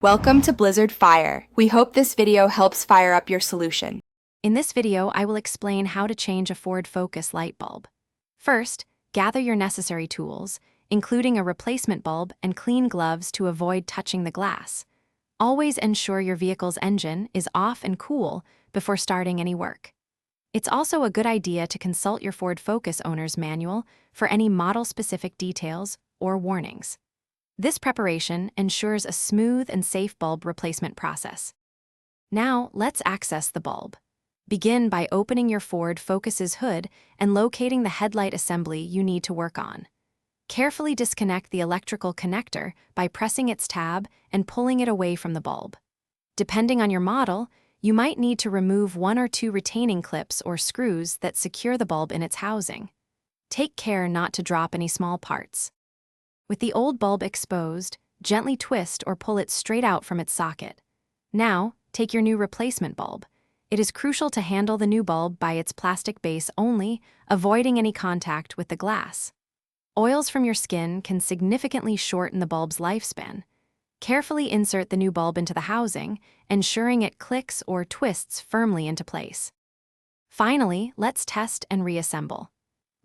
Welcome to Blizzard Fire. We hope this video helps fire up your solution. In this video, I will explain how to change a Ford Focus light bulb. First, gather your necessary tools, including a replacement bulb and clean gloves to avoid touching the glass. Always ensure your vehicle's engine is off and cool before starting any work. It's also a good idea to consult your Ford Focus owner's manual for any model-specific details or warnings. This preparation ensures a smooth and safe bulb replacement process. Now, let's access the bulb. Begin by opening your Ford Focus's hood and locating the headlight assembly you need to work on. Carefully disconnect the electrical connector by pressing its tab and pulling it away from the bulb. Depending on your model, you might need to remove one or two retaining clips or screws that secure the bulb in its housing. Take care not to drop any small parts. With the old bulb exposed, gently twist or pull it straight out from its socket. Now, take your new replacement bulb. It is crucial to handle the new bulb by its plastic base only, avoiding any contact with the glass. Oils from your skin can significantly shorten the bulb's lifespan. Carefully insert the new bulb into the housing, ensuring it clicks or twists firmly into place. Finally, let's test and reassemble.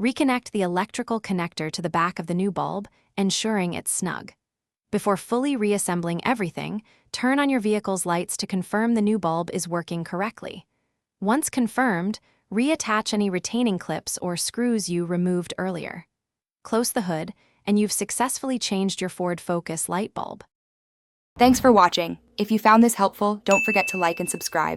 Reconnect the electrical connector to the back of the new bulb, ensuring it's snug. Before fully reassembling everything, turn on your vehicle's lights to confirm the new bulb is working correctly. Once confirmed, reattach any retaining clips or screws you removed earlier. Close the hood, and you've successfully changed your Ford Focus light bulb. Thanks for watching. If you found this helpful, don't forget to like and subscribe.